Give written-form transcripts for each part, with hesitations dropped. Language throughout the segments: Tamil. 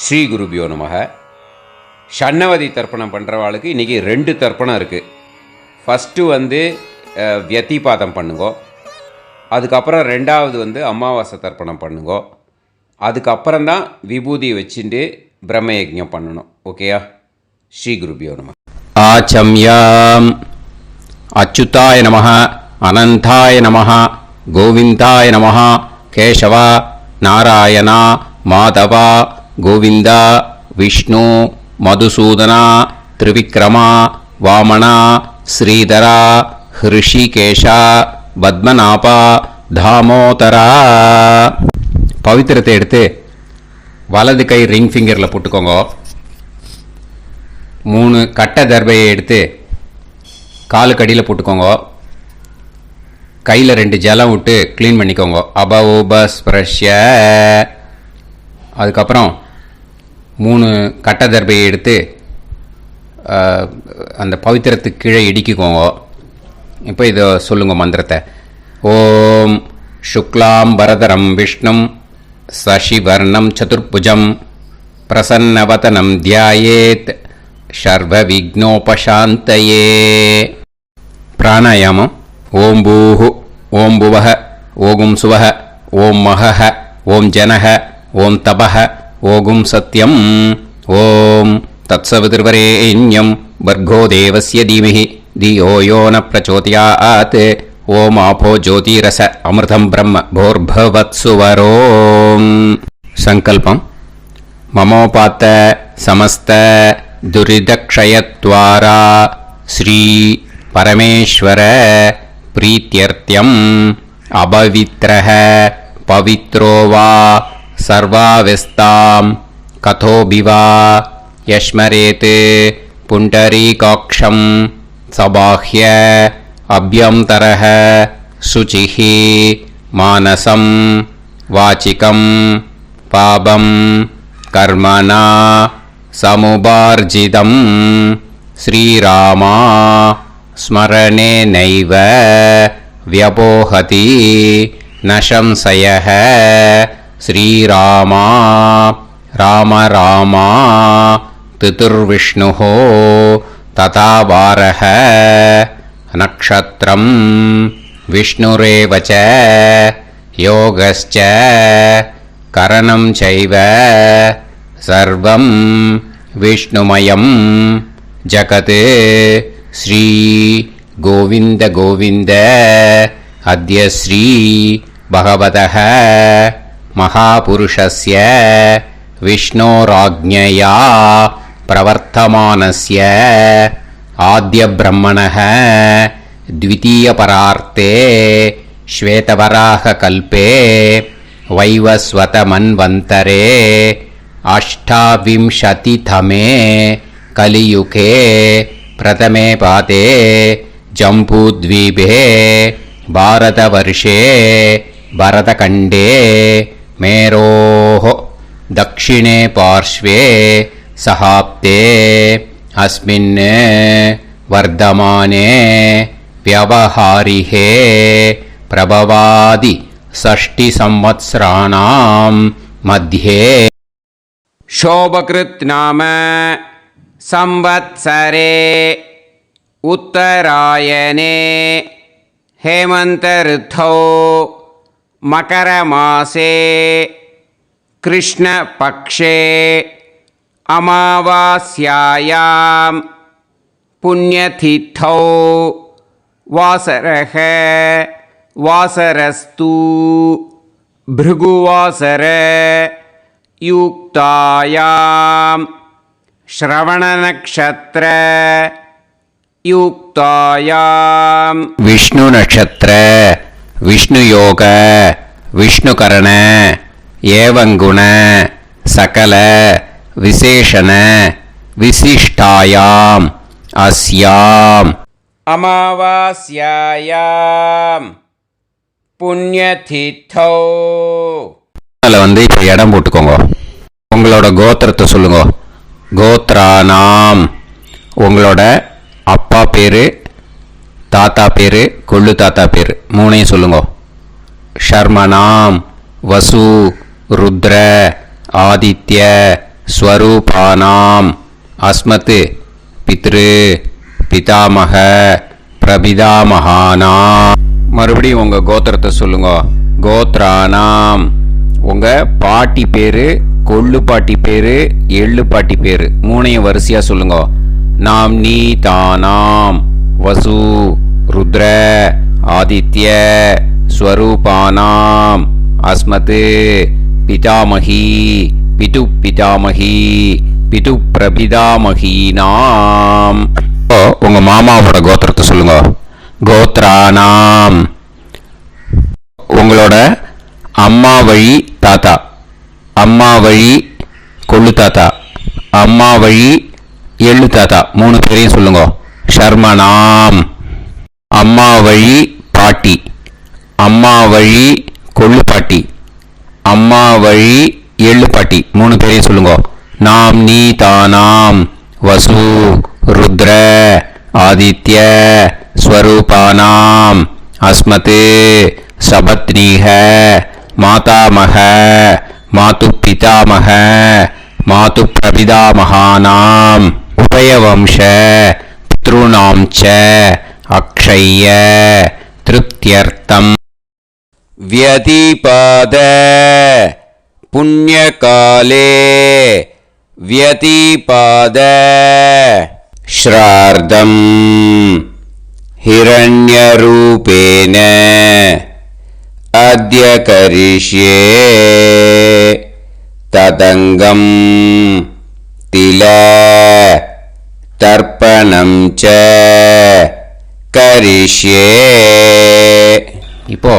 ஸ்ரீ குருபியோ நமக. ஷண்ணவதி தர்ப்பணம் பண்ணுறவாளுக்கு இன்றைக்கி 2 தர்ப்பணம் இருக்குது. ஃபஸ்ட்டு வியத்திபாதம் பண்ணுங்கோ. அதுக்கப்புறம் 2வது அமாவாசை தர்ப்பணம் பண்ணுங்கோ. அதுக்கப்புறம்தான் விபூதி வச்சுட்டு பிரம்மயஜ்ஞம் பண்ணணும். ஓகேயா? ஸ்ரீ குருபியோ நம. ஆச்சம்யாம். அச்சுதாய நமஹ, அனந்தாய நமஹ, கோவிந்தாய நமஹ, கேசவா, நாராயணா, மாதவா, கோவிந்தா, விஷ்ணு, மதுசூதனா, திரிவிக்ரமா, வாமனா, ஸ்ரீதரா, ஹிருஷிகேஷா, பத்மநாபா, தாமோதரா. பவித்திரத்தை எடுத்து வலது கை ரிங் ஃபிங்கரில் போட்டுக்கோங்க. 3 கட்டை தர்பையை எடுத்து காலுக்கடியில் போட்டுக்கோங்க. கையில் 2 ஜலம் விட்டு க்ளீன் பண்ணிக்கோங்க. அபௌபஸ்பிரஷ்ய. அதுக்கப்புறம் 3 கட்டை தர்பையை எடுத்து அந்த பவித்திரத்துக்கு கீழே இடிக்கிக்கோங்க. இப்போ இதை சொல்லுங்க மந்திரத்தை. ஓம் சுக்லாம் வரதரம் விஷ்ணும் சசிவர்ணம் சதுர்புஜம் பிரசன்னவதனம் தியாயேத் சர்வ விக்னோபசாந்தயே. பிராணாயாமம். ஓம் பூஹு, ஓம் புவஹ, ஓகும் சுவஹ, ஓம் மஹஹ, ஓம் ஜனஹ, ஓம் தபஹ, ஓகும் சத்யம். ஓம் தத்சவிதுர்வரேண்யம் வர்கோ தேவஸ்ய தீமஹி தியோ யோ ந பிரச்சோதயாத். ஓம் ஆபோ ஜோதிரச அமிர்தம் பிரம்ம போர்பவத்சுவரோம். சங்கல்பம். மமோபாத்த சமஸ்த துரிதக்ஷயத்வாரா ஸ்ரீ பரமேஸ்வர பிரீத்யர்த்தியம் அபவித்ரஹ பவித்ரோ வா சர்வாவஸ்தாம் கதோபிவா யஸ்மரேத் புண்டரீகாக்ஷம் சபாஹ்ய அப்யந்தரஹ சுசிஹி மானசம் வாசிகம் பாபம் கர்மணா சமுபார்ஜிதம் ஸ்ரீராமா ஸ்மரணேனைவ வ்யபோஹதி நசம்சயஹ. ஸ்ரீராமா ராம ராமா திதிர்விஷ்ணுஹோ ததா வாரஹ. நக்ஷத்ரம் விஷ்ணுரேவச யோகஸ்ச கரணம் சைவ சர்வம் விஷ்ணுமயம் ஜகத். ஸ்ரீ கோவிந்த கோவிந்த. அத்ய ஸ்ரீ பகவதः மகாபுருஷஸ்ய விஷ்ணோராஜ்ஞயா பிரவர்த்தமானஸ்ய ஆத்ய பிரம்மணः த்விதீயபரார்த்தே ஸ்வேதவராக கல்பே வைவஸ்வத மன்வந்தரே அஷ்டாவிம்சதிதமே கலியுகே பிரதமே பாதே ஜம்பூத்வீபே பாரதவர்ஷே பரதகண்டே மேரோः தக்ஷிணே பார்ஷ்வே சஹாப்தே அஸ்மின் வர்தமானே व्यवहारिहे प्रभवादि षष्टि संवत्सराणां मध्ये शोभकृत् नाम संवत्सरे उत्तरायणे हेमन्त ऋतौ मकरमासे कृष्णपक्षे अमावास्यायां पुण्यतिथौ वासरः वासरस्तु भृगुवासर युक्तायां श्रवणनक्षत्र युक्तायां विष्णु नक्षत्र विष्णु योग विष्णुकरण एवं गुण सकल विशेषण विशिष्टायां अस्याम அமாவாஸ்யாயாம் புண்ணியதிதௌ. அதில் இப்போ இடம் போட்டுக்கோங்க. உங்களோட கோத்திரத்தை சொல்லுங்க. கோத்ரானாம். உங்களோட அப்பா பேர், தாத்தா பேர், கொள்ளு தாத்தா பேர் 3ஐயும் சொல்லுங்க. ஷர்மனாம் வசு ருத்ர ஆதித்ய ஸ்வரூபானாம் அஸ்மத் பித்ரு பிதாமக பிரபிதாமகானாம். மறுபடியும் உங்கள் கோத்திரத்தை சொல்லுங்க. கோத்ரானாம் உங்கள் பாட்டி பேர், கொள்ளு பாட்டி பேர், எள்ளு பாட்டி பேர் மூணையும் வரிசையாக சொல்லுங்க. நாம் நீ தானாம் வசு ருத்ர ஆதித்ய ஸ்வரூபானாம் அஸ்மத் பிதாமகி பிது பிதாமகி பிது பிரபிதாமகீனாம். உங்க மாமாவோட கோத்திரத்தை சொல்லுங்க. கோத்ரானாம் உங்களோட அம்மா வழி தாத்தா, அம்மா வழி கொள்ளு தாத்தா, அம்மா வழி எள்ளு தாத்தா மூணு பேரையும் சொல்லுங்க. ஷர்மனாம் அம்மா வழி பாட்டி, அம்மா வழி கொள்ளு பாட்டி, அம்மா வழி எள்ளு பாட்டி மூணு பேரையும் சொல்லுங்க. நாம் நீ தானாம் வசு ருத்ர ஆதித்ய ஸ்வரூபானாம் அஸ்மத் சபத்னீஹ மாதாமக மாது பிதாமக மாது பிரபிதாமகானாம் உபயவம்ச பித்ருணாம் ச அக்ஷய்ய திருப்தியர்த்தம். व्यतिपाद पुण्यकाले व्यतिपाद श्रार्धं हिरण्यरूपेण अद्य करिष्ये तदङ्गं तिल तर्पणं च करिष्ये. இப்போ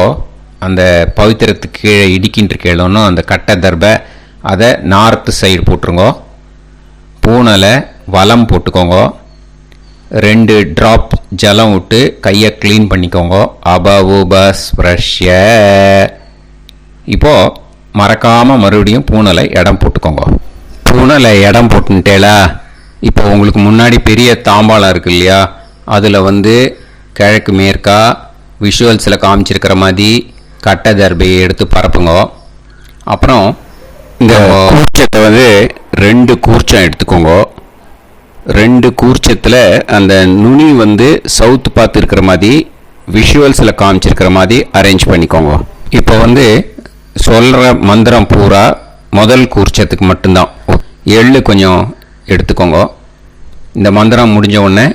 அந்த பவித்திரத்துக்கு கீழே இடிக்கின்ற கீழோன்னு அந்த கட்டை தர்பை அதை நார்த்து சைடு போட்டுருங்க. பூனலை வலம் போட்டுக்கோங்க. 2 ட்ராப் ஜலம் விட்டு கையை க்ளீன் பண்ணிக்கோங்க. அபவுபஸ்ப்ரஷ்ய. இப்போது மறக்காமல் மறுபடியும் பூனலை இடம் போட்டுக்கோங்க. பூனலை இடம் போட்டுட்டேலா. இப்போ உங்களுக்கு முன்னாடி பெரிய தாம்பாளம் இருக்கு இல்லையா, அதில் கிழக்கு மேற்கா விஷுவல்ஸில் காமிச்சிருக்கிற மாதிரி கட்டை தர்பையை எடுத்து பரப்புங்க. அப்புறம் இந்த கூர்ச்சத்தை 2 கூர்ச்சம் எடுத்துக்கோங்க. 2 கூர்ச்சத்தில் அந்த நுனி சவுத்து பார்த்து இருக்கிற மாதிரி விஷுவல்ஸில் காமிச்சிருக்கிற மாதிரி அரேஞ்ச் பண்ணிக்கோங்க. இப்போ சொல்கிற மந்திரம் பூரா முதல் கூர்ச்சத்துக்கு மட்டும்தான். எள்ளு கொஞ்சம் எடுத்துக்கோங்க. இந்த மந்திரம் முடிஞ்ச உடனே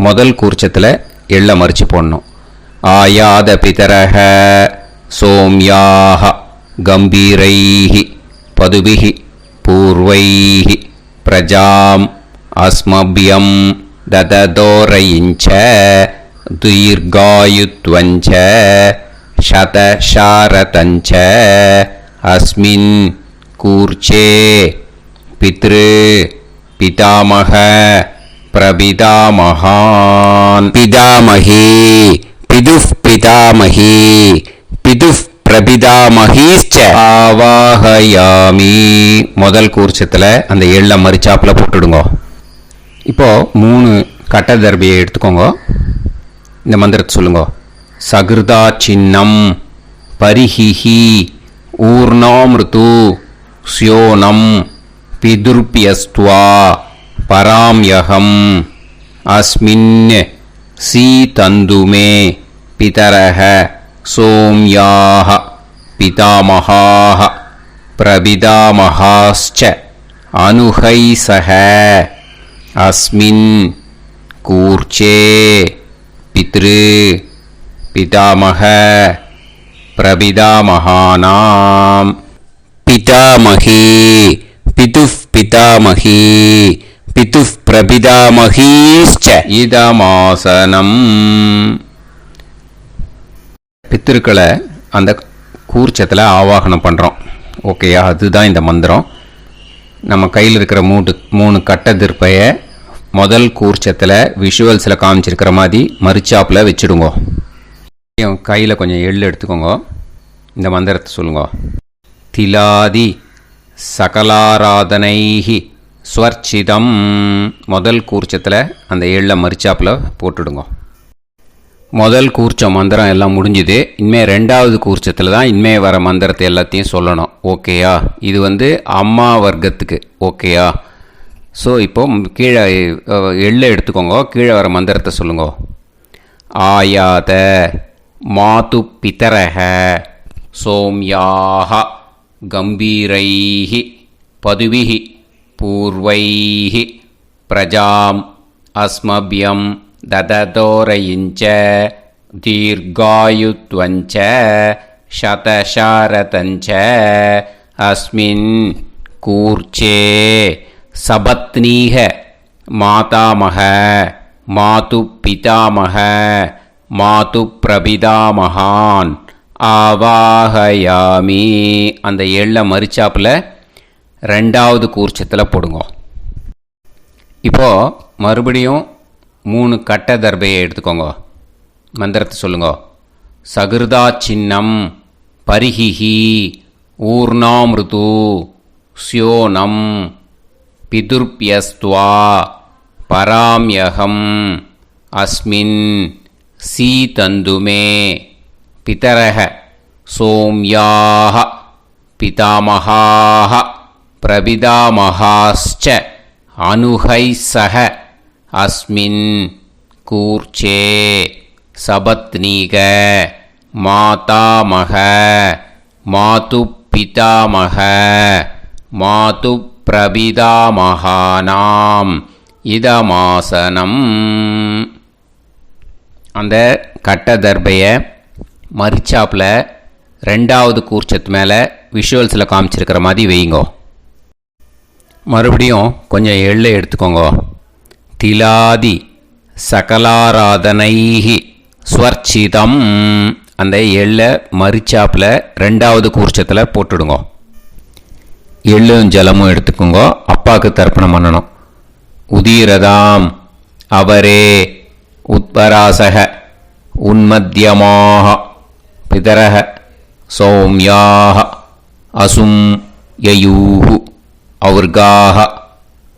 முதல் கூர்ச்சத்தில் எள்ளை மறித்து போடணும். ஆயாத பிதரஹ சோம்யாக கம்பீரைஹி பதுபிஹி பூர்வைஹி பிரஜாம் அஸ்மபியம் தததோரயிஞ்ச தீர்காயுத்வஞ்ச சதசாரதஞ்ச அஸ்மின் கூர்ச்சே பித்ரு பிதாமக பிரபிதாமகான் பிதாமகி பிதுஃப் பிதாமகி பிதுஃப் பிரபிதாமகீச்ச ஆவாஹயாமி. முதல் கூர்ச்சத்தில் அந்த எள்ளை மறிச்சாப்பில் போட்டுடுங்க. இப்போது 3 கட்டை தர்பையை எடுத்துக்கோங்க. இந்த மந்திரத்தை சொல்லுங்க. சகிருதா சின்னம் பரிஹிஹி ஊர்ணாமிருத்து ஸ்யோனம் பிதுர்பியஸ்துவா பராம்யகம் அஸ்மின் சீதந்துமே பிதரஹ சோம்யாஹ பிதாமகாஹ பிரபிதாமகாஸ்ச அனுஹைசஹ அஸ்மின் கூர்ச்சே பித்ரு பிதாமக பிரபிதாமகானாம் பிதாமகி பிதுஃப் பிதாமகி பிதுஃப் பிரபிதாமகீஸ்ச இதமாசனம். பித்திருக்களை அந்த கூர்ச்சத்தில் ஆவாகனம் பண்ணுறோம். ஓகேயா? அதுதான் இந்த மந்திரம். நம்ம கையில் இருக்கிற 3 கட்டை திருப்பையை முதல் கூர்ச்சத்தில் விஷுவல்ஸில் காமிச்சிருக்கிற மாதிரி மறிச்சாப்பில் வச்சுடுங்க. கையில் கொஞ்சம் எள்ளு எடுத்துக்கோங்க. இந்த மந்திரத்தை சொல்லுங்க. திலாதி சகலாராதனைஹி ஸ்வர்ச்சிதம். முதல் கூர்ச்சத்தில் அந்த எள்ளை மறிச்சாப்பில் போட்டுடுங்க. முதல் கூர்ச்சம் மந்திரம் எல்லாம் முடிஞ்சுது. இனிமேல் ரெண்டாவது கூர்ச்சத்தில் தான் இனிமேல் வர மந்திரத்தை எல்லாத்தையும் சொல்லணும். ஓகேயா? இது அம்மா வர்க்கத்துக்கு. ஓகேயா? ஸோ இப்போ கீழே எள்ளை எடுத்துக்கோங்க. கீழே வர மந்திரத்தை சொல்லுங்க. ஆயாத மாது பிதரஹ சோம்யாக கம்பீரைஹி பதுவிஹி பூர்வைஹி பிரஜாம் அஸ்மபியம் தததோரயிஞ்ச தீர்காயுத்வஞ்ச சதசாரதஞ்ச அஸ்மின் கூர்ச்சே சபத்னீக மாதாமக மாது பிதாமக மாது பிரபிதாமகான் ஆவாஹயாமி. அந்த எள்ளை மரிச்சாப்பில் ரெண்டாவது கூர்ச்சத்தில் போடுங்க. இப்போது மறுபடியும் 3 கட்ட தர்பையை எடுத்துக்கோங்க. மந்திரத்தை சொல்லுங்க. சகிருதா சின்னம் பரிஹிஹி ஊர்ணாமிருது ஸ்யோனம் பிதுர்பியஸ்துவா பராம்யகம் அஸ்மின் சீதந்துமே பிதரஹ சோம்யாக பிதாமகாஹ பிரபிதாமகாஸ்ச அனுஹைசஹ அஸ்மின் கூர்ச்சே சபத்னீக மாதாமக மாது பிதாமக மாது பிரபிதாமகானாம் இதமாசனம். அந்த கட்ட தர்பையை மரிச்சாப்பில் ரெண்டாவது கூர்ச்சத்து மேலே விஷுவல்ஸில் காமிச்சிருக்கிற மாதிரி வைங்கோ. மறுபடியும் கொஞ்சம் எள்ளை எடுத்துக்கோங்க. திலாதி சகலாராதனைஹி ஸ்வர்ச்சிதம். அந்த எள்ளை மரிச்சாப்பில் ரெண்டாவது கூர்ச்சத்தில் போட்டுடுங்க. எள்ளும் ஜலமும் எடுத்துக்கோங்க. அப்பாவுக்கு தர்ப்பணம் பண்ணணும். உதீரதாம் அவரே உத்பராசக உன்மத்தியமாக பிதரஹ சௌம்யாக அசும் யயூஹு ஔர்காஹ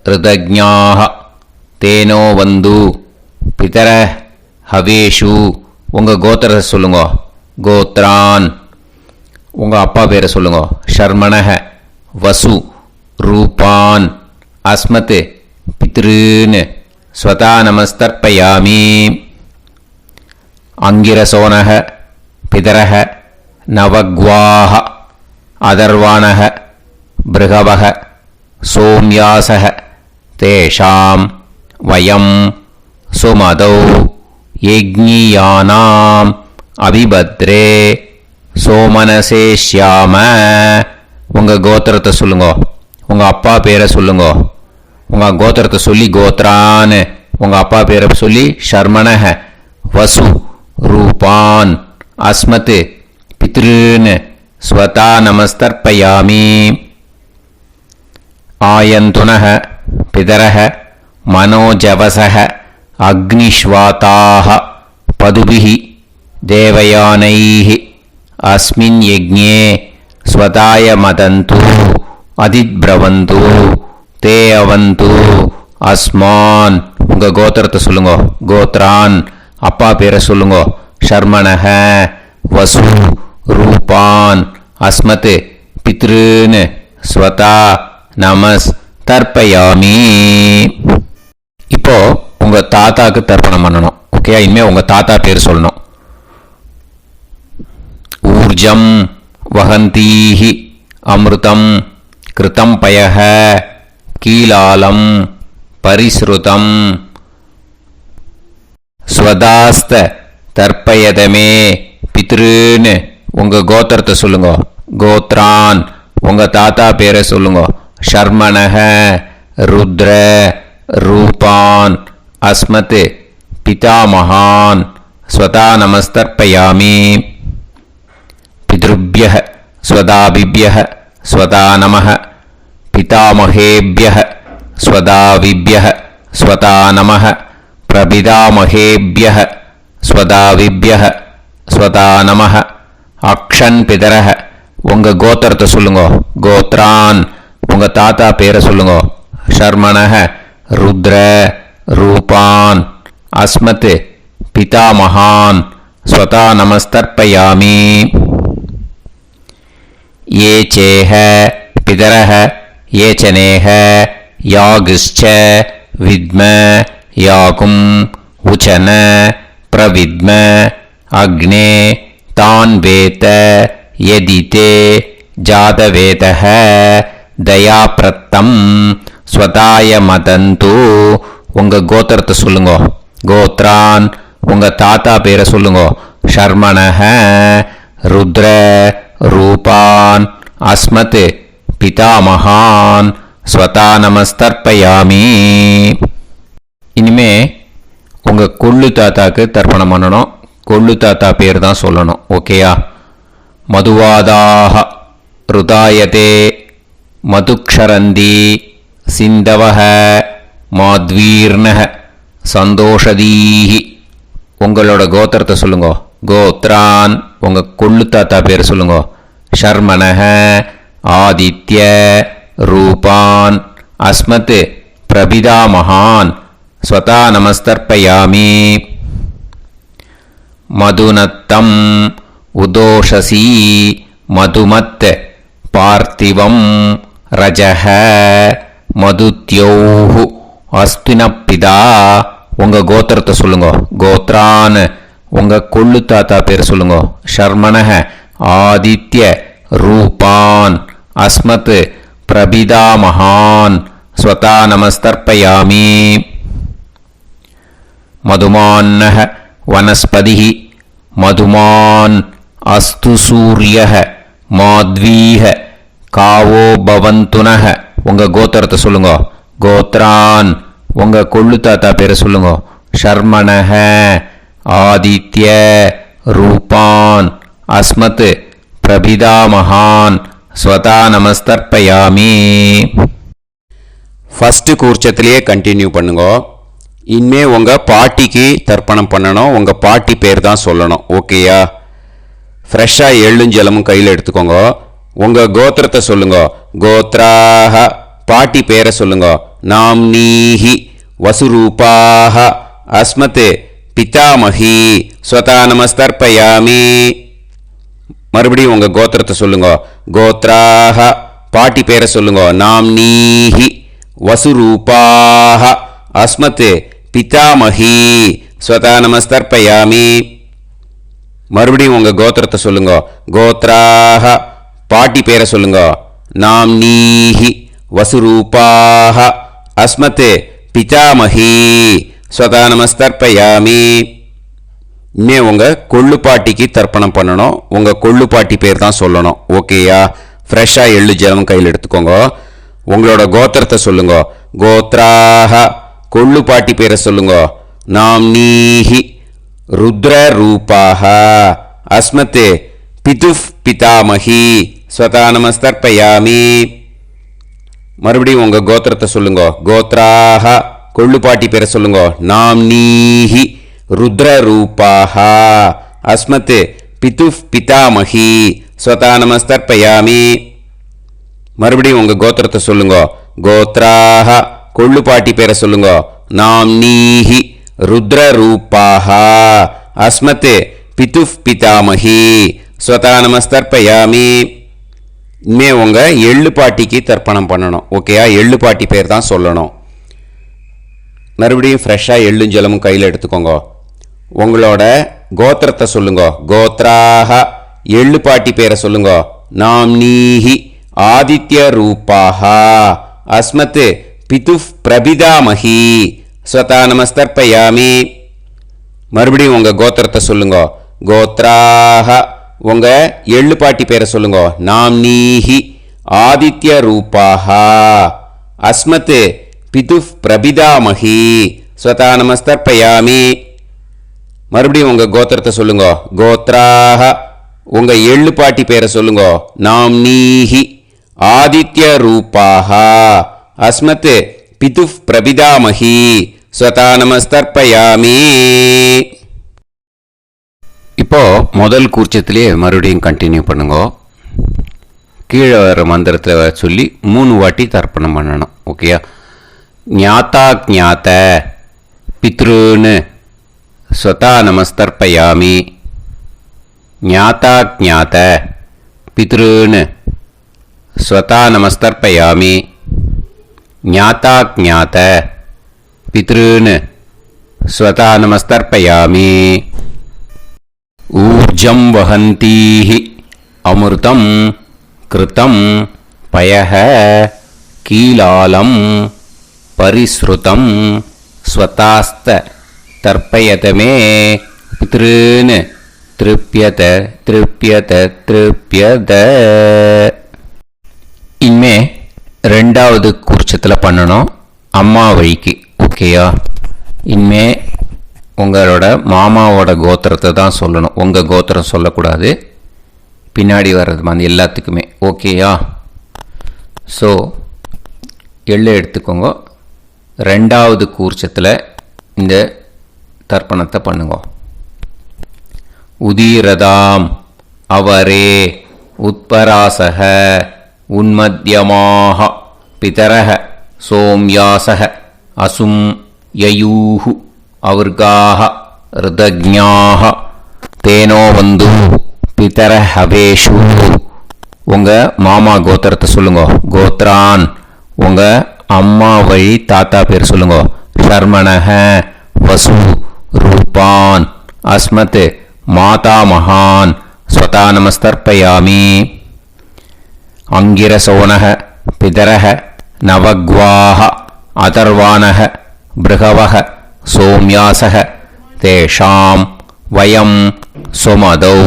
ரிதஜ்ஞாஹ தேனோ வந்து பிதர ஹவேஷு. உங்கள் கோத்திரத்தை சொல்லுங்க. கோத்ரான். உங்கள் அப்பா பேரை சொல்லுங்க. ஷர்மணஹ வசு ரூபான் அஸ்மத் பித்ருன்னு ஸ்வதா நமஸ்தர்ப்பயாமி. அங்கிரசோனஹ பிதரஹ நவக்வாஹ அதர்வாணஹ பிருகவஹ சோம்யாசஹ தேஷாம் வயம் சுமதௌ யஜ்ஞியானாம் அபிபத்ரே சோமனசேஷ்யாம. உங்கள் கோத்திரத்தை சொல்லுங்க. உங்கள் அப்பா பேரை சொல்லுங்க. உங்கள் கோத்திரத்தை சொல்லி கோத்ரான்னு உங்கள் அப்பா பேரை சொல்லி ஷர்மணஹ வசு ரூபான் அஸ்மத் பித்ருன்னு ஸ்வதா நமஸ்தர்ப்பயாமி. ஆயந்துனஹ பிதரஹ மனோஜவசஹ அக்னிஷ்வாதாஹ பதுபிஹி தேவயானைஹி அஸ்மின் யஜ்ஞே ஸ்வதாய மதந்து அதித்பிரவந்து தே அவது அஸ்மான். உங்கள் கோத்திரத்தை சொல்லுங்க. கோத்ரான். அப்பா பேரை சொல்லுங்க. ஷர்மணஹ வசு ரூபான் அஸ்மத் பித்ருன்னு ஸ்வதா நமஸ் தர்ப்பயாமி. இப்போ உங்கள் தாத்தாக்கு தர்ப்பணம் பண்ணணும். ஓகே? இனிமேல் உங்கள் தாத்தா பேர் சொல்லணும். ஊர்ஜம் வஹந்தீஹி அமிர்தம் கிருதம் பயஹ கீலாலம் பரிஸ்ருதம் ஸ்வதாஸ்த தர்ப்பயதமே பித்ருன்னு உங்கள் கோத்திரத்தை சொல்லுங்க. கோத்ரான். உங்கள் தாத்தா பேரை சொல்லுங்க. ஷர்மணஹ ருத்ர ரூபான் அஸ்மத் பிதாமகான் ஸ்வதா நமஸ்தர்ப்பயாமி. பித்ருப்யஹ ஸ்வதாபிப்யஹ ஸ்வதா நமஹ பிதாமகேப்யஹ ஸ்வதாவிப்யஹ ஸ்வதா நமஹ பிரபிதாமகேப்யஹ ஸ்வதாவிப்யஹ ஸ்வதா நமஹ. அக்ஷன் பிதரஹ. உங்கள் கோத்திரத்தை சொல்லுங்க. கோத்ரான். உங்கள் தாத்தா பேரை சொல்லுங்க. ஷர்மணஹ ருத்ர ரூபான் அஸ்மத் पितामहान् स्वता नमस्तर्पयामि। ये चेह पितरः ये च नेह यागश्च विद्म याकुम् उचन प्रविद्म अग्ने तान् वेत यदिते जातवेदः दयाप्रत्तं स्वताय मदन्तु। உங்க கோத்திரத்தை சொல்லுங்க. கோத்ரான் உங்க தாத்தா பேரை சொல்லுங்க. ஷர்மணஹ ருத்ர ரூபான் அஸ்மத் பிதாமகான் ஸ்வதா நமஸ்தர்ப்பயாமி. இனிமே உங்க கொள்ளு தாத்தாக்கு தர்ப்பணம் பண்ணணும். கொள்ளு தாத்தா பேர் தான் சொல்லணும். ஓகேயா? மதுவாதாக ருதாயதே மதுக்ஷரந்தி சிந்தவஹ மாத்வீர்ணஹ சந்தோஷதீஹி. உங்களோட கோத்திரத்தை சொல்லுங்க. கோத்ரான் உங்க கொள்ளு தாத்தா பேர் சொல்லுங்க. ஷர்மணஹ ஆதித்ய ரூபான் அஸ்மத் பிரபிதாமகான் ஸ்வதா நமஸ்தர்ப்பயாமி. மதுநத்தம் உதோஷசி மதுமத் பார்த்திவம் ரஜஹ மதுத்யோஹு அஸ்தினப்பிதா. உங்க கோத்திரத்தை சொல்லுங்க. கோத்ரான் உங்க கொள்ளு தாத்தா பேர் சொல்லுங்க. ஷர்மணஹ ஆதித்ய ரூபான் அஸ்மத் பிரபிதாமகான் ஸ்வதா நமஸ்தர்ப்பயாமி. மதுமான்னஹ வனஸ்பதிஹி மதுமான் அஸ்து சூரியஹ மாத்வீஹ காவோ பவந்துனஹ. உங்க கோத்திரத்தை சொல்லுங்க. கோத்ரான் உங்க கொள்ளு தாத்தா பேரை சொல்லுங்க. ஷர்மணஹ ஆதித்ய ரூபான் அஸ்மத் பிரபிதாமகான் ஸ்வதா நமஸ்தர்ப்பயாமி. ஃபஸ்ட்டு கூர்ச்சத்திலேயே கண்டினியூ பண்ணுங்க. இனிமே உங்கள் பாட்டிக்கு தர்ப்பணம் பண்ணணும். உங்கள் பாட்டி பேர் தான் சொல்லணும். ஓகேயா? ஃப்ரெஷ்ஷாக எள்ளும் ஜலமும் கையில் எடுத்துக்கோங்க. உங்கள் கோத்திரத்தை சொல்லுங்க. கோத்ராஹ பாட்டி பேரை சொல்லுங்க. நாம்னீஹி வசுரூபாஹ அஸ்மத் பிதாமஹி ஸ்வதா நமஸ்தர்ப்பயாமி. மறுபடியும் உங்கள் கோத்திரத்தை சொல்லுங்க. கோத்ராஹ பாட்டி பேரை சொல்லுங்க. நாம்னீஹி வசுரூபாஹ அஸ்மத் பிதாமஹி ஸ்வதா நமஸ்தர்ப்பயாமி. மறுபடியும் உங்க கோத்திரத்தை சொல்லுங்க. கோத்ராஹ பாட்டி பேரை சொல்லுங்க. நாம்னீஹி வசுரூபாஹ அஸ்மத் பிதாமஹி ஸ்வதா நமஸ்தர்ப்பயாமி. இனிமே உங்க கொள்ளு பாட்டிக்கு தர்ப்பணம் பண்ணணும். உங்க கொள்ளு பாட்டி பேர் தான் சொல்லணும். ஓகேயா? ஃப்ரெஷ்ஷா எள்ளு ஜலம் கையில் எடுத்துக்கோங்க. உங்களோட கோத்திரத்தை சொல்லுங்க. கோத்ராஹ கொள்ளு பாட்டி பேரை சொல்லுங்க. நாம்னீஹி ருத்ர ரூபாஹ அஸ்மத் பிதுஃப் பிதாமஹி ஸ்வதா நமஸ்தர்ப்பயாமி. மறுபடியும் உங்க கோத்திரத்தை சொல்லுங்க. கோத்ராஹ கொள்ளு பாட்டி பேரை சொல்லுங்க. நாம்னீஹி ருத்ர ரூபாஹ அஸ்மத் பிதுஃப் பிதாமஹி ஸ்வதா நமஸ்தர்ப்பயாமி. மறுபடியும் உங்க கோத்திரத்தை சொல்லுங்க. கோத்ராஹ கொள்ளு பாட்டி பேரை சொல்லுங்க. நாம்னீஹி ருத்ர ரூபாஹ அஸ்மத் பிதுஃப் பிதாமஹி ஸ்வதா நமஸ்தர்ப்பயாமி. இனிமே உங்க எள்ளு பாட்டிக்கு தர்ப்பணம் பண்ணணும். ஓகேயா? எள்ளு பாட்டி பேர் தான் சொல்லணும். மறுபடியும் ஃப்ரெஷ்ஷாக எள்ளும் ஜலமும் கையில் எடுத்துக்கோங்க. உங்களோட கோத்திரத்தை சொல்லுங்க. கோத்ராஹ எள்ளு பாட்டி பேரை சொல்லுங்க. நாம்னீஹி ஆதித்ய ரூபாஹ அஸ்மத் பிதுஃப் பிரபிதாமஹி ஸ்வதா நமஸ்தர்ப்பயாமி. மறுபடியும் உங்க கோத்திரத்தை சொல்லுங்க. கோத்ராஹ உங்க எள்ளு பாட்டி பேரை சொல்லுங்க. நாம்னீஹி ஆதித்ய ரூபாஹ அஸ்மத் பிதுஃப் பிரபிதாமஹி ஸ்வதா நமஸ்தர்ப்பயாமி. மறுபடியும் உங்க கோத்திரத்தை சொல்லுங்க. கோத்ராஹ உங்க எள்ளு பாட்டி பேரை சொல்லுங்க. நாம்னீஹி ஆதித்ய ரூபாஹ அஸ்மத் பிதுஃப் பிரபிதாமஹி ஸ்வதா நமஸ்தர்ப்பயாமி. இப்போ முதல் கூர்ச்சத்திலேயே மறுபடியும் கண்டினியூ பண்ணுங்க. கீழே வர மந்திரத்தில் சொல்லி 3 வாட்டி தர்ப்பணம் பண்ணணும். ஓகேயா? ஞாத்தா ஞாத்த பித்ருன்னு ஸ்வதா நமஸ்தர்ப்பயாமி. ஞாதா ஜ்ஞாத பித்ருன் ஸ்வதா நமஸ்தர்ப்பயாமி. ஞாதா ஜ்ஞாத பித்ருன் ஸ்வதா நமஸ்தர்ப்பயாமி. ஊர்ஜம் வஹந்தீஹ அமிர்தம் கிருதம் பயஹ கீலாலம் பரிஸ்ருதம் ஸ்வதாஸ்த தர்ப்பயத மே பித்ருன் திருப்யத திருப்யத திருப்யத. இனிமே ரெண்டாவது கூர்ச்சத்தில் பண்ணணும், அம்மா வழிக்கு. ஓகேயா? இனிமே உங்களோட மாமாவோட கோத்திரத்தை தான் சொல்லணும், உங்கள் கோத்திரம் சொல்லக்கூடாது. பின்னாடி வர்றது மாதிரி எல்லாத்துக்குமே. ஓகேயா? ஸோ எள்ளு எடுத்துக்கோங்க. ரெண்டாவது கூர்ச்சத்தில் இந்த தர்ப்பணத்தை பண்ணுங்க. உதீரதாம் அவரே உத்பராசக உன்மத்யமாக பிதரக சோம்யாசக அசும் யயூஹு அவர்காக ருதஜ்ஞாக தேனோ வந்து பிதர ஹவேஷு. உங்கள் மாமா கோத்திரத்தை சொல்லுங்க. கோத்ரான் உங்கள் அம்மா வழி தாத்தா பேர் சொல்லுங்க. ஷர்மணஹ வசு ரூபான் அஸ்மத் மாதா மகான் ஸ்வதா நமஸ்தர்ப்பயாமி. அங்கிரசோனஹ பிதரஹ நவக்வாஹ அதர்வானஹ பிருகவஹ சோம்யாசஹ தேஷாம் வயம் சுமதௌ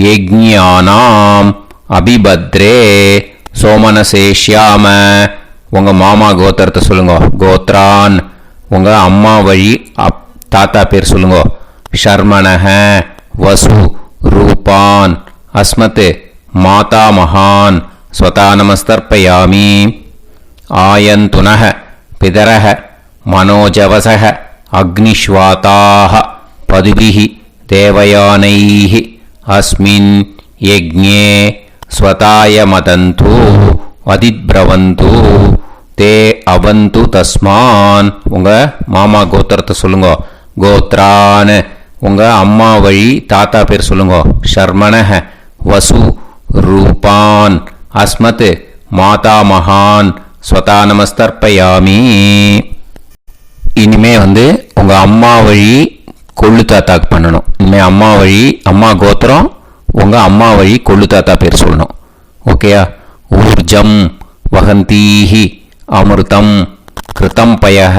யஜ்ஞானாம் அபிபத்ரே சோமனசேஷ்யாம. உங்கள் மாமா கோத்திரத்தை சொல்லுங்க. கோத்ரான் உங்கள் அம்மா வழி தாத்தா பேர் சொல்லுங்க. ஷர்மணஹ வசு ரூபான் அஸ்மத் மாதா மகான் ஸ்வதா நமஸ்தர்ப்பயாமி. ஆயந்துனஹ பிதரஹ மனோஜவசஹ அக்னிஷ்வாதாஹ பதுபிஹ தேவயானைஹ அஸ்மின் யஜ்ஞே ஸ்வதாய மதந்து அதித்ப்ரவந்து தே அவந்து தஸ்மான். உங்கள் மாமா கோத்திரத்தை சொல்லுங்க. கோத்ரான் உங்கள் அம்மா வழி தாத்தா பேர் சொல்லுங்க. ஷர்மணஹ வசு ரூபான் அஸ்மத் மாதா மகான் ஸ்வதா நமஸ்தர்ப்பயாமி. இனிமே உங்கள் அம்மா வழி கொள்ளு தாத்தாக்கு பண்ணணும். இனிமேல் அம்மா வழி அம்மா கோத்திரம் உங்கள் அம்மா வழி கொள்ளு தாத்தா பேர் சொல்லணும். ஓகேயா? ஊர்ஜம் வஹந்தீஹி அமிர்தம் கிருதம் பயஹ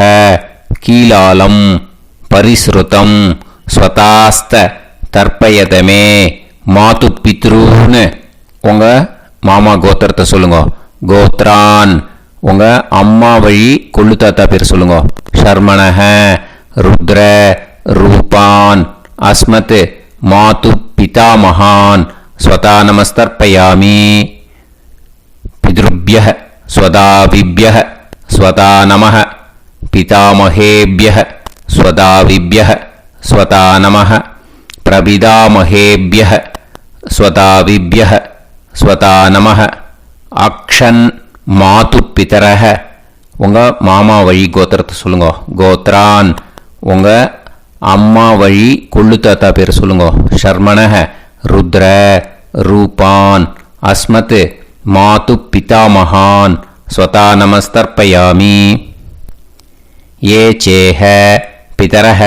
கீலாலம் பரிஸ்ருதம் ஸ்வதாஸ்த தர்ப்பயதமே மாது பித்ருன்னு. உங்கள் மாமா கோத்திரத்தை சொல்லுங்க. கோத்ரான் உங்கள் அம்மா வழி கொள்ளு தாத்தா பேர் சொல்லுங்க. ஷர்மணஹ ருத்ர ரூபான் அஸ்மத் மாது பிதா மகான் ஸ்வதா நமஸ்தர்ப்பயாமி. பித்ருப்யஹ ஸ்வதாவிப்யஹ ஸ்வதா நமஹ பிதாமஹேப்யஹ ஸ்வதாவிப்யஹ ஸ்வதா நமஹ பிரபிதாமஹேப்யஹ ஸ்வதாவிப்யஹ ஸ்வதா நமஹ. அக்ஷன் மாது பிதரஹ உங்கள் மாமா வழி கோத்திரத்தை சொல்லுங்க. கோத்ரான் உங்கள் அம்மா வழி கொள்ளு தாத்தா பேர் சொல்லுங்க. ஷர்மணஹ ருத்ர ரூபான் அஸ்மத் மாது பிதா மகான் ஸ்வதா நமஸ்தர்ப்பயாமி. ये चेह पितरः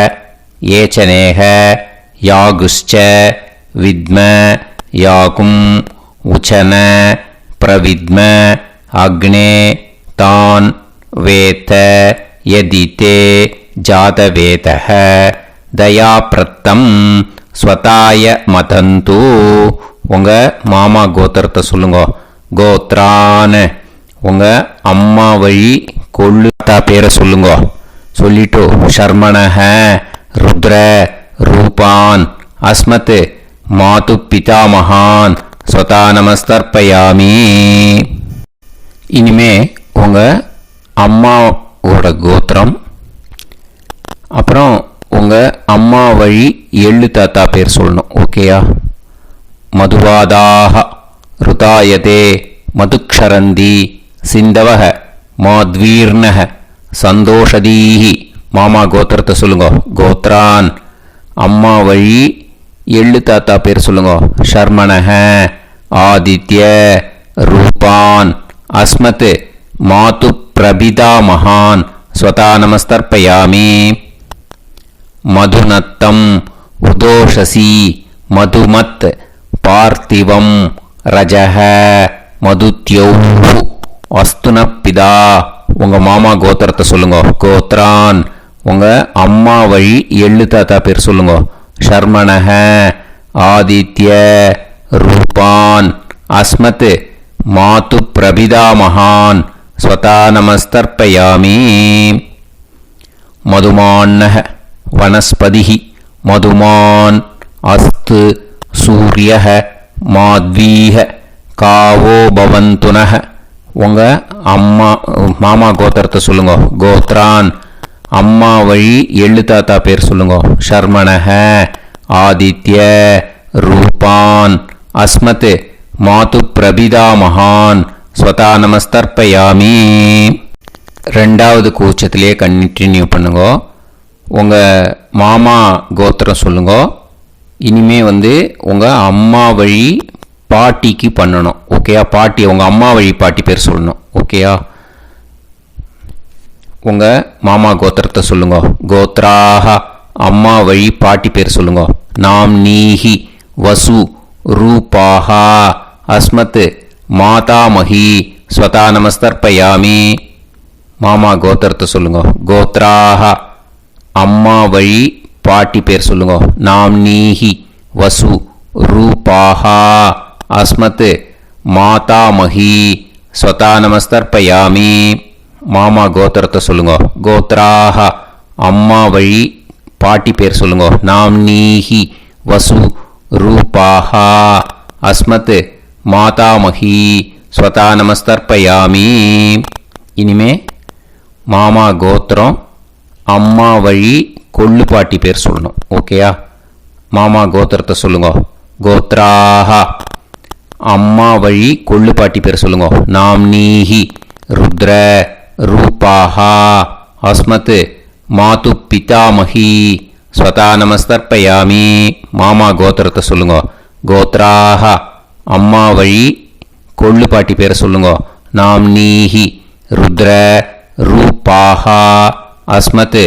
ये च नेह यागुश्च विद्म याकुम् उचन प्रविद्म अग्ने तान् वेत यदिते जातवेतः दयाप्रत्तं स्वताय मदन्तु. உங்கள் மாமா கோத்திரத்தை சொல்லுங்க. கோத்ரான் உங்கள் அம்மா வழி கொள்ளு தாத்தா பேரை சொல்லுங்க. சொல்லிட்டு ஷர்மணஹ ருத்ர ரூபான் அஸ்மத் மாது பிதா மகான் ஸ்வதா நமஸ்தர்ப்பயாமி. இனிமே உங்கள் அம்மாவோட கோத்திரம், அப்புறம் உங்கள் அம்மா வழி எள்ளு தாத்தா பேர் சொல்லணும். ஓகேயா? மதுவாதாக ருதாயதே மதுக்ஷரந்தி சிந்தவக மாத்வீர்ணக சந்தோஷதீஹி. மாமா கோத்திரத்தை சொல்லுங்க. கோத்ரான் அம்மா வழி எள்ளு தாத்தா பேர் சொல்லுங்க. ஷர்மணஹ ஆதித்ய ரூபான் அஸ்மத் மாது பிரபிதா மகான் ஸ்வதா நமஸ்தர்ப்பயாமி. மதுநத்தம் உதோஷசி மதுமத் பார்த்திவம் ரஜஹ மதுத்யௌ அஸ்துனப்பிதா. உங்கள் மாமா கோத்திரத்தை சொல்லுங்க. கோத்ரான் உங்கள் அம்மா வழி எள்ளு தாத்தா பேர் சொல்லுங்க. ஷர்மணஹ ஆதித்ய ரூபான் அஸ்மத் மாது பிரபிதா மகான் ஸ்வதா நமஸ்தர்ப்பயாமி. மதுமான்னஹ வனஸ்பதிஹி மதுமான் அஸ்து சூரியஹ மாத்வீஹ காவோ பவந்துனஹ. உங்கள் மாமா கோத்திரத்தை சொல்லுங்க. கோத்ரான் அம்மா வழி எள்ளு தாத்தா பேர் சொல்லுங்க. ஷர்மணஹ ஆதித்ய ரூபான் அஸ்மத் மாது பிரபிதா மகான் ஸ்வதா நமஸ்தர்ப்பயாமி. ரெண்டாவது கூச்சத்திலே கண்டினியூ பண்ணுங்க. உங்கள் மாமா கோத்திரம் சொல்லுங்க. இனிமே உங்கள் அம்மா வழி பாட்டிக்கு பண்ணணும். ஓகேயா? பாட்டி உங்கள் அம்மா வழி பாட்டி பேர் சொல்லணும். ஓகேயா? உங்கள் மாமா கோத்திரத்தை சொல்லுங்க. கோத்ராஹ அம்மா வழி பாட்டி பேர் சொல்லுங்க. நாம் நீஹி வசு ரூபாஹா அஸ்மத் மாதாமஹி ஸ்வதா நமஸ்தர்ப்பயாமி. மாமா கோத்திரத்தை சொல்லுங்க. கோத்ராஹ அம்மா வழி பாட்டி பேர் சொல்லுங்க. நாம் நீஹி வசு ரூபாஹா அஸ்மத் மாதாமஹி ஸ்வதா நமஸ்தர்ப்பயாமி. மாமா கோத்திரத்தை சொல்லுங்க. கோத்ராஹ அம்மா வழி பாட்டி பேர் சொல்லுங்க. நாம் நீஹி வசு ரூபாஹா அஸ்மத் மாதாமஹி ஸ்வதா நமஸ்தர்ப்பயாமி. இனிமே மாமா கோத்திரம் அம்மா வழி கொள்ளு பாட்டி பேர் சொல்லணும். ஓகேயா? மாமா கோத்திரத்தை சொல்லுங்க. கோத்ராஹ அம்மா வழி கொள்ளு பாட்டி பேர் சொல்லுங்க. நாம் நீஹி ருத்ர ரூபாஹா அஸ்மத் மாது பிதாமஹி ஸ்வதா நமஸ்தர்ப்பயாமி. மாமா கோத்திரத்தை சொல்லுங்க. கோத்ராஹ அம்மா வழி கொள்ளு பாட்டி பேரை சொல்லுங்க. நாம் நீஹி ருத்ர ரூபாஹா அஸ்மத்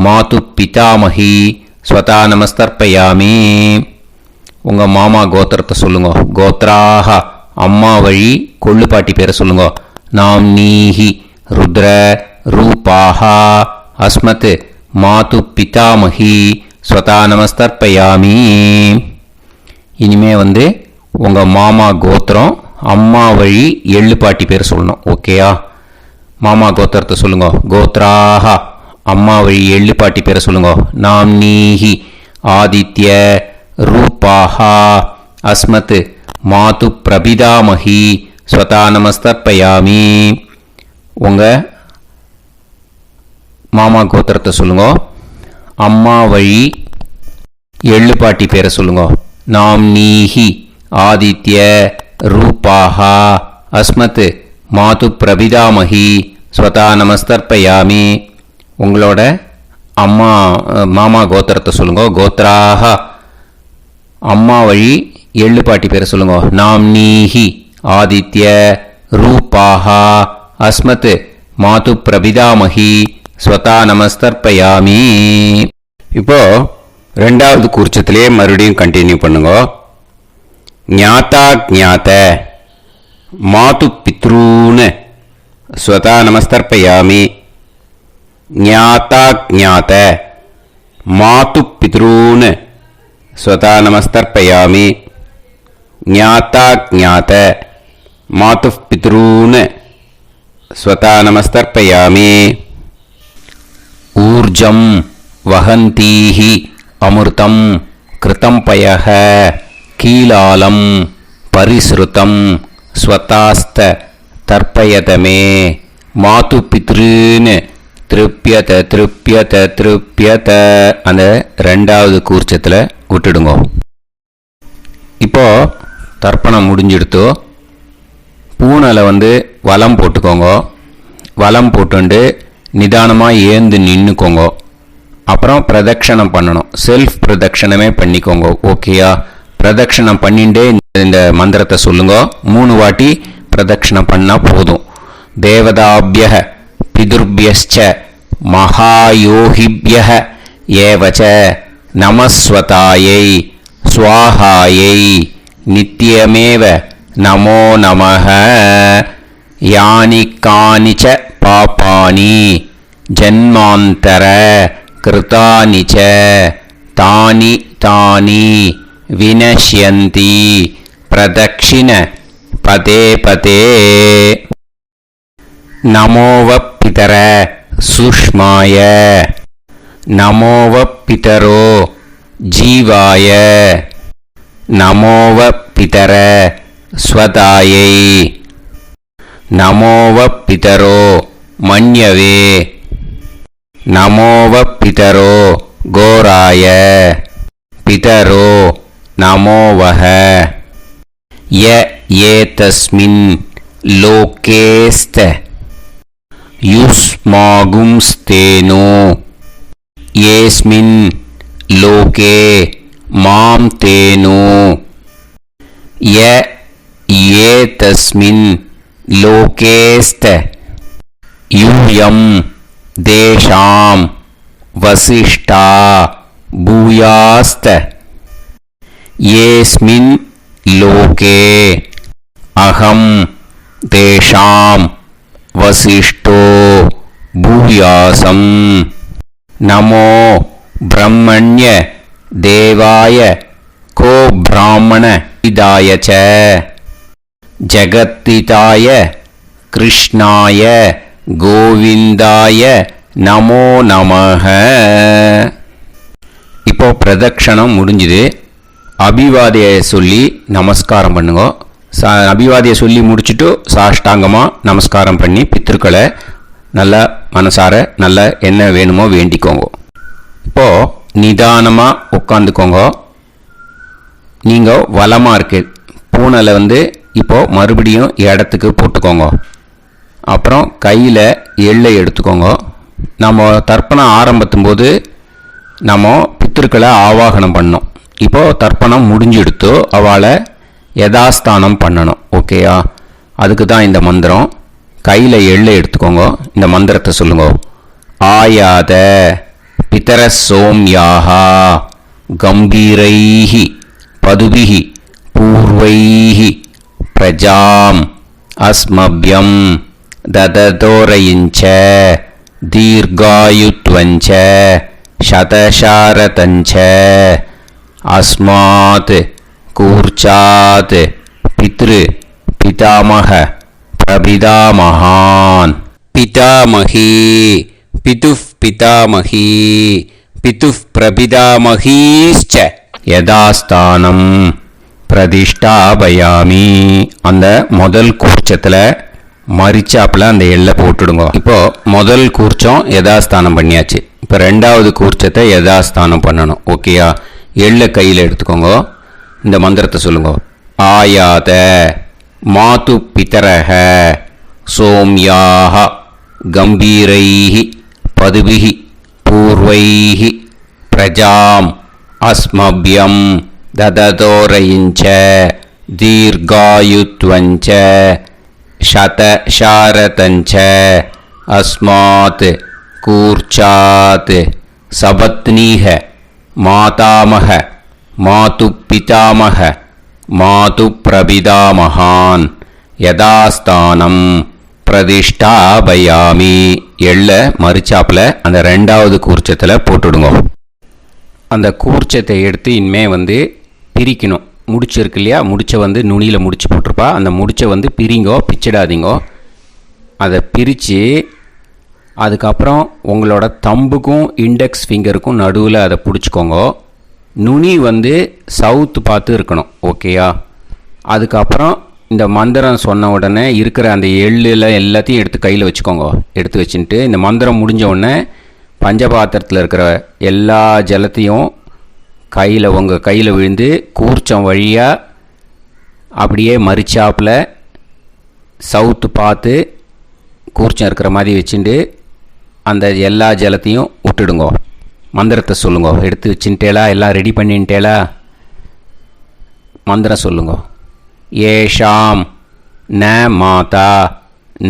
மாது பிதாமஹி ஸ்வதா நமஸ்தர்ப்பயாமி. உங்கள் மாமா கோத்திரத்தை சொல்லுங்க. கோத்ராஹ அம்மா வழி கொள்ளு பாட்டி பேரை சொல்லுங்க. நாம் நீஹி ருத்ர ரூபாஹா அஸ்மத் மாது பிதாமஹி ஸ்வதா நமஸ்தர்ப்பயாமி. இனிமே உங்கள் மாமா கோத்திரம் அம்மா வழி எள்ளு பாட்டி பேர் சொல்லணும். ஓகேயா? மாமா கோத்திரத்தை சொல்லுங்க. கோத்ராஹ அம்மா வழி எள்ளு பாட்டி பேரை சொல்லுங்க. நாம் நீஹி ஆதித்ய ரூபாஹா அஸ்மத் மாது பிரபிதாமஹி ஸ்வதா நமஸ்தர்ப்பயாமி. உங்கள் மாமா கோத்திரத்தை சொல்லுங்க. அம்மா வழி எள்ளு பாட்டி பேரை சொல்லுங்க. நாம் நீஹி ஆதித்ய ரூபாஹா அஸ்மத் மாது பிரபிதாமஹி ஸ்வதா நமஸ்தர்ப்பயாமி. உங்களோட மாமா கோத்திரத்தை சொல்லுங்க. கோத்ராஹ அம்மா வழி எள்ளு பாட்டி பேரை சொல்லுங்க. நாம் நீஹி ஆதித்ய ரூபாஹா அஸ்மத் மாது பிரபிதாமஹி ஸ்வதா நமஸ்தர்ப்பயாமி. இப்போ ரெண்டாவது கூர்ச்சத்திலே மறுபடியும் கண்டினியூ பண்ணுங்க. ஞாதா ஞாத மாது பித்ரூன் ஸ்வதா நமஸ்தர்ப்பயாமி. ஞாதா ஞாத மாது பித்ரூன் ஸ்வதா நமஸ்தர்ப்பயாமி. ஞாதா ஞாத மாது பித்ரூன் ஸ்வதா நமஸ்தர்ப்பயாமி. ஊர்ஜம் வஹந்தீஹி அமிர்தம் கிருதம் பயஹ கீலாலம் பரிஸ்ருதம் ஸ்வதாஸ்த தர்ப்பயதமே மாது பித்ருன்னு திருப்பியத திருப்பியத திருப்பியத. அந்த ரெண்டாவது கூர்ச்சத்தில் விட்டுடுங்க. இப்போ தர்ப்பணம் முடிஞ்சிடுத்தோ பூனலை வலம் போட்டுக்கோங்க. வலம் போட்டுண்டு நிதானமாக ஏந்து நின்றுக்கோங்க. அப்புறம் பிரதட்சணம் பண்ணணும். செல்ஃப் பிரதட்சணமே பண்ணிக்கோங்க. ஓகேயா? பிரதட்சணம் பண்ணிண்டே இந்த மந்திரத்தை சொல்லுங்க. 3 வாட்டி பிரதட்சணம் பண்ணால் போதும். தேவதாபிய பிதுர்பியச்ச மகாயோகிபிய ஏவச்ச நமஸ்வதாயை ஸ்வாஹாயை நித்யமேவ நமோ நமஹ. யானி கானிச்ச பாபானி ஜன்மாந்தர கிருதானி ச தானி தானி வினஷ்யந்தி பிரதக்ஷிண பதே பதே. நமோவ பிதர சுஷ்மாய நமோவ பிதரோ ஜீவாய நமோவ பிதர ஸ்வதாயை நமோவ பிதரோ மன்யவே நமோவ பிதரோ கோராய பிதரோ நமோவஹ. ய ஏதஸ்மின் லோகேஸ்த யுஸ்மாகும்ஸ்தேனோ ஏஸ்மின் லோகே மாம் தேனோ. ய ஏதஸ்மின் லோகேஸ்த யூயம் தேஷாம் வசிஷ்டா பூயாஸ்த. ஏஸ்மின் லோகே அகம் தேஷாம் வசிஷ்டோ பூயாசம். நமோ பிரம்மண்ய தேவாய கோ பிராமண இதாய ச ஜகத்திதாய கிருஷ்ணாய கோவிந்தாய நமோ நமஹ. இப்போ பிரதட்சணம் முடிஞ்சுது. அபிவாதியை சொல்லி நமஸ்காரம் பண்ணுங்க. அபிவாதியை சொல்லி முடிச்சுட்டு சாஷ்டாங்கமாக நமஸ்காரம் பண்ணி பித்திருக்களை நல்லா மனசார நல்லா என்ன வேணுமோ வேண்டிக்கோங்க. இப்போது நிதானமாக உட்காந்துக்கோங்க. நீங்கள் வலமாக இருக்கு பூனலை இப்போது மறுபடியும் இடத்துக்கு போட்டுக்கோங்க. அப்புறம் கையில் எள்ளை எடுத்துக்கோங்க. நம்ம தர்ப்பணம் ஆரம்பிக்கும் போது நம்ம பித்திருக்களை ஆவாகனம் பண்ணோம். இப்போது தர்ப்பணம் முடிஞ்செடுத்து அவளை யதாஸ்தானம் பண்ணணும். ஓகேயா? அதுக்கு தான் இந்த மந்திரம். கையில் எள்ளை எடுத்துக்கோங்க. இந்த மந்திரத்தை சொல்லுங்க. ஆயாத பிதர சோம்யாஹா கம்பீரைஹி பதுபிஹி பூர்வைஹி பிரஜாம் அஸ்மப்யம் தததோரயிஞ்ச தீர்காயுத்வஞ்ச சதசாரதஞ்ச அஸ்மாத் கூர்ச்சாத் பித்ரு பிதாமக பிரபிதாமகான். பிதாமகி பிதுஃப் பிதாமகி பிதுஃப் பிரபிதாமகீஸ்ச யதாஸ்தானம் பிரதிஷ்டாபயாமி. அந்த முதல் கூர்ச்சத்தில் மரிச்சாப்பில் அந்த எள்ளை போட்டுடுங்க. இப்போது முதல் கூர்ச்சம் யதாஸ்தானம் பண்ணியாச்சு. இப்போ ரெண்டாவது கூர்ச்சத்தை யதாஸ்தானம் பண்ணணும். ஓகேயா? எள்ளை கையில் எடுத்துக்கோங்க. இந்த மந்திரத்தை சொல்லுங்க. ஆயாத மாது பிதரஹ சோம்யாக கம்பீரைஹி பதுபிஹி பூர்வைஹி பிரஜாம் அஸ்மப்யம் தததோரயிஞ்ச தீர்காயுத்வஞ்ச சதசாரதஞ்ச அஸ்மாத் கூர்ச்சாத் சபத்னீஹ மாதாமக மாது பிதாமக மாது பிரபிதாமகான் யதாஸ்தானம் பிரதிஷ்டாபயாமி. எள்ள மரிச்சாப்பில் அந்த ரெண்டாவது கூர்ச்சத்தில் போட்டுடுங்க. அந்த கூர்ச்சத்தை எடுத்து இனிமே பிரிக்கணும். முடிச்சு இருக்கு இல்லையா? முடிச்சை நுனியில் முடிச்சு போட்டிருப்பா. அந்த முடிச்சை பிரிங்கோ, பிச்சிடாதீங்கோ. அதை பிரித்து அதுக்கப்புறம் உங்களோட தம்புக்கும் இண்டெக்ஸ் ஃபிங்கருக்கும் நடுவில் அதை பிடிச்சிக்கோங்க. நுனி சவுத்து பார்த்து இருக்கணும். ஓகேயா? அதுக்கப்புறம் இந்த மந்திரம் சொன்ன உடனே இருக்கிற அந்த எள்ளில் எல்லாத்தையும் எடுத்து கையில் வச்சுக்கோங்க. எடுத்து வச்சுட்டு இந்த மந்திரம் முடிஞ்ச உடனே பஞ்சபாத்திரத்தில் இருக்கிற எல்லா ஜலத்தையும் உங்கள் கையில் விழுந்து கூர்ச்சம் வழியாக அப்படியே மரிச்சாப்பில் சவுத்து பார்த்து கூர்ச்சம் இருக்கிற மாதிரி வச்சுட்டு அந்த எல்லா ஜலத்தையும் விட்டுடுங்க. மந்திரத்தை சொல்லுங்க. எடுத்து வச்சுட்டேளா? எல்லாம் ரெடி பண்ணிட்டேளா? மந்திரம் சொல்லுங்க. ஏஷாம் ந மாதா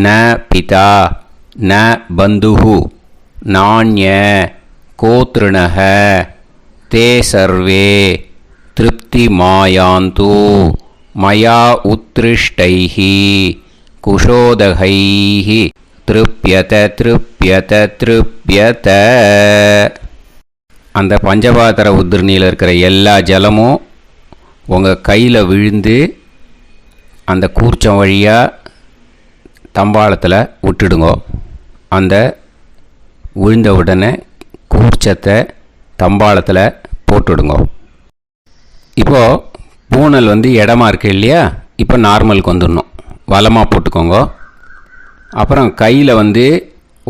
ந பிதா ந பந்துஹு நாண்ய கோத்ருணஹ தே சர்வே திருப்திமாயாந்து மயா உத்ருஷ்டைஹி குஷோதகைஹி திருப்யத திருப்யத திருப்யத. அந்த பஞ்சபாத்திர உதிரணியில் இருக்கிற எல்லா ஜலமும் உங்கள் கையில் விழுந்து அந்த கூர்ச்சம் வழியாக தம்பாளத்தில் விட்டுடுங்கோ. அந்த விழுந்த உடனே கூர்ச்சத்தை தம்பாளத்தில் போட்டுடுங்க. இப்போது பூனல் இடமா இருக்கு இல்லையா? இப்போ நார்மலுக்கு வந்துடணும். வலமாக போட்டுக்கோங்க. அப்புறம் கையில்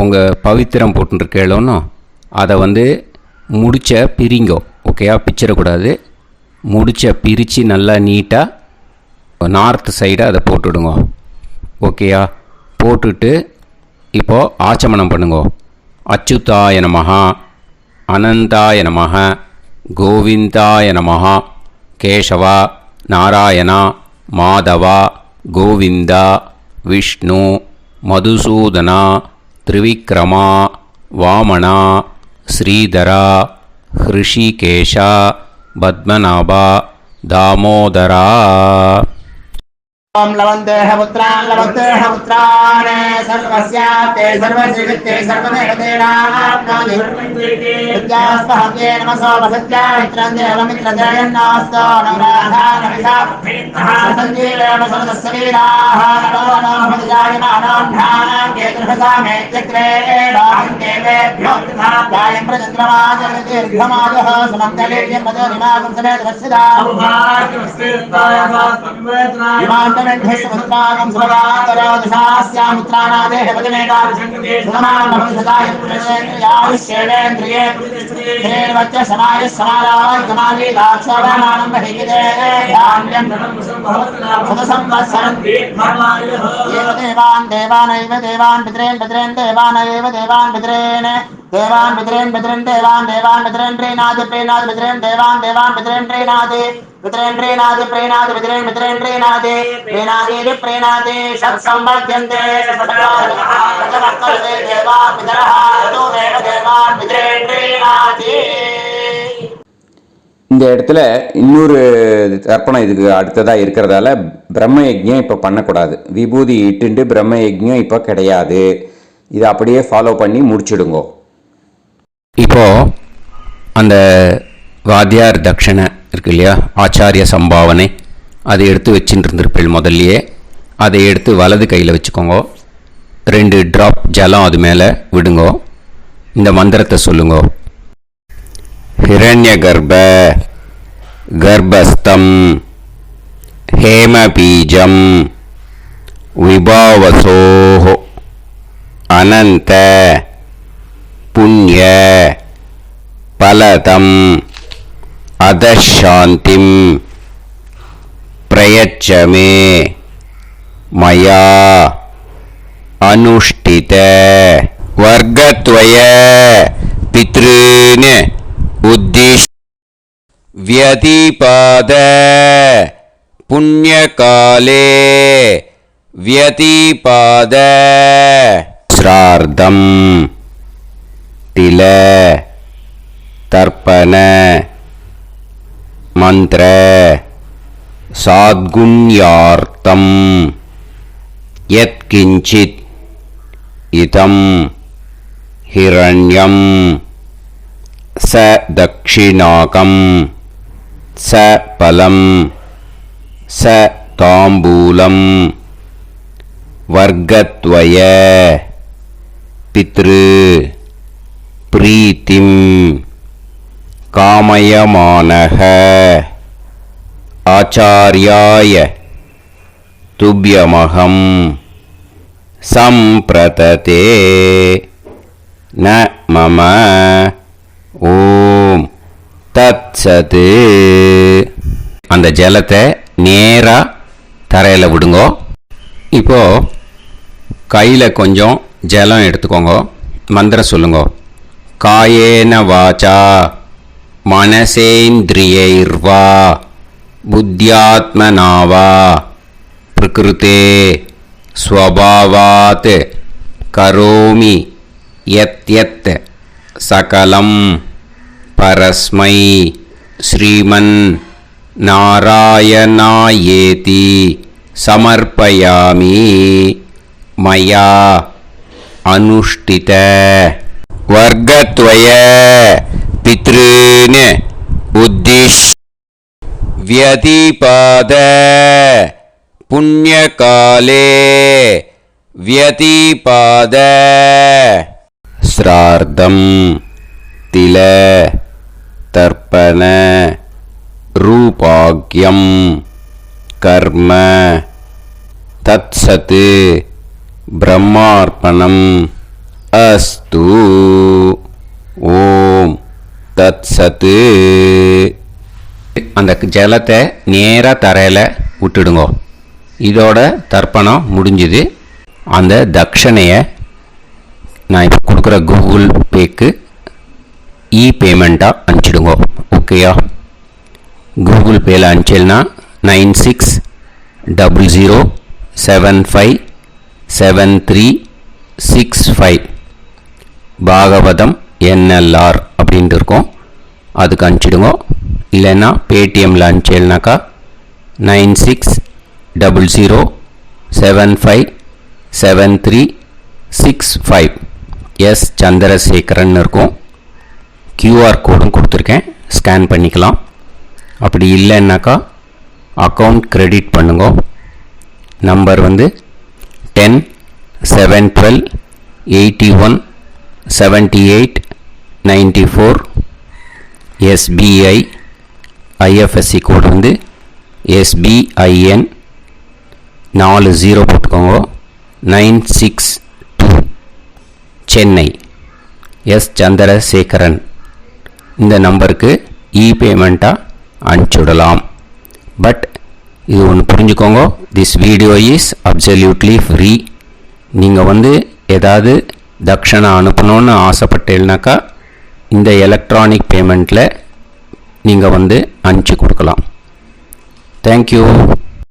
உங்கள் பவித்திரம் போட்டுருக்கேளோன்னு அதை முடிச்ச பிரிங்கோ. ஓகேயா? பிச்சிடக்கூடாது. முடிச்ச பிரித்து நல்லா நீட்டாக நார்த் சைடை அதை போட்டுவிடுங்க. ஓகேயா? போட்டுட்டு இப்போது ஆச்சமனம் பண்ணுங்க. அச்சுதாய நமஹ, அனந்தாய நமஹ, கோவிந்தாய நமஹ, கேசவா, நாராயணா, மாதவா, கோவிந்தா, விஷ்ணு, மதுசூதனா, திரிவிக்ரமா, வாமனா, ஸ்ரீதரா, ஹிருஷிகேஷா, பத்மநாபா, தாமோதரா. ओम लवन्तेह पुत्रान् सर्वस्याप्ते सर्वश्रीवित्ते सर्वदेवतेनाप्नोति विद्यास्पहव्ये नमसो वसत्या मित्रं देवमित्रजयन्नास्तो नवराधानविषाः सञ्जीवेम समदस्सवीराः नमो नमः जायमानां केतुर्भसामे चक्रे देवेभ्यो जायं प्रचन्द्रमाजदीर्घमाजः समन्तलेयं मदोनिमागं समेत वत्सदा इमान्तमेध्यस्वस्माकं सुभगान्तरादशास्यामुत्राणादेह वदनेता सुधमानभविषदाय पुरुषेन्द्रियाविश्येवेन्द्रिये धेर्वच्च समायः समाराय कमाली दाक्षोभमानं महिगिदे धान्यं सदसंवत्सरं एव देवान् देवान् पितरेन् देवानैव देवान् पितरेन् देवान् पितरेन् देवान् पितरेन् प्रीणाति पितरेन् देवान् पितरेन् प्रीणाति पितरेन् प्रीणाति पितरेन् प्रीणाति षट्संवर्ध्यन्ते देवा पितरः देवान् पितरेन् प्रीणाति. இந்த இடத்துல இன்னொரு தர்ப்பணம் இதுக்கு அடுத்ததாக இருக்கிறதால பிரம்ம யஜ்ஞம் இப்போ பண்ணக்கூடாது. விபூதி இட்டுண்டு பிரம்ம யஜ்ஞம் இப்போ கிடையாது. இதை அப்படியே ஃபாலோ பண்ணி முடிச்சிடுங்கோ. இப்போது அந்த வாத்தியார் தட்சணை இருக்கு இல்லையா, ஆச்சாரிய சம்பாவனை, அதை எடுத்து வச்சுட்டு இருந்திருப்பீள் முதல்லையே. அதை எடுத்து வலது கையில் வச்சுக்கோங்க. 2 ட்ராப் ஜலம் அது மேலே விடுங்கோ. இந்த மந்திரத்தை சொல்லுங்கோ. ஹிரண்ய கர்ப்ப கர்ப்பஸ்தம் ஹேமபீஜம் விபாவசோஹோ அனந்த புண்ணிய பலதம் அதசாந்திம் பிரயச்சமே மயா அனுஷ்டித வர்க்கத்வய பித்ருன் உத்திஷ் व्यतिपाद पुण्यकाले व्यतिपाद श्रार्धं तिल तर्पण मंत्र साद्गुण्यार्थं यत्किंचित् इदं हिरण्यं स दक्षिणाकं स पलं स ताम्बूलं वर्गत्वय पितृ प्रीतिं कामयमानः आचार्याय तुभ्यमहं संप्रतते न मम ஓம் தத்சது. அந்த ஜலத்தை நேராக தரையில் விடுங்கோ. இப்போது கையில் கொஞ்சம் ஜலம் எடுத்துக்கோங்க. மந்திரம் சொல்லுங்க. காயேன வாசா மனசேந்திரியைர்வா புத்தியாத்மனா வா பிரகிருதே ஸ்வபாவாத் கரோமி யத் சகலம் பரஸ்மை ஸ்ரீமன் நாராயணாயேதி சமர்ப்பயாமி மயா அனுஷ்டித வர்க்கத்வய பித்ருன் உத்திஷ் व्यतिपाद पुण्यकाले व्यतिपाद श्रार्धं तिल तर्पण रूपाग्यं कर्म तत्सत् ब्रह्मार्पणम् अस्तु ओम तत्सत् அந்த ஜலத்தை நேராக தரையில் விட்டுடுங்க. இதோட தர்ப்பணம் முடிஞ்சுது. அந்த தட்சணையை நான் இப்போ கொடுக்குற கூகுள் பேக்கு பேமெண்ட்டாக அனுப்பிச்சிடுங்க. ஓகேயா? கூகுள் பேயில் அனுப்பிச்சல்னா 9600757365 பாகவதம் NLR அப்படின்ட்டு இருக்கும். அதுக்கு அனுப்பிச்சிடுங்க. இல்லைன்னா பேடிஎம்மில் அனுப்பிச்சேல்னாக்கா 9600757365 எஸ் சந்திரசேகரன் இருக்கும். கியூஆர் கோடும் கொடுத்துருக்கேன், ஸ்கேன் பண்ணிக்கலாம். அப்படி இல்லைன்னாக்கா அக்கௌண்ட் கிரெடிட் பண்ணுங்க. நம்பர் வந்து 10-7-12-81-78-94 SBI ஐஎஃப்எஸ்சி கோடு வந்து SBIN 40 போட்டுக்கோங்க. 962 சென்னை எஸ் சந்திரசேகரன். இந்த நம்பருக்கு பேமெண்ட்டாக அனுப்பிச்சுடலாம். பட் இது ஒன்று புரிஞ்சுக்கோங்க, this video is absolutely free. நீங்கள் வந்து ஏதாவது தட்சணை அனுப்பணும்னு ஆசைப்பட்டேன்னாக்கா இந்த எலக்ட்ரானிக் பேமெண்ட்டில் நீங்கள் வந்து அனுப்பிச்சி கொடுக்கலாம். தேங்க்யூ.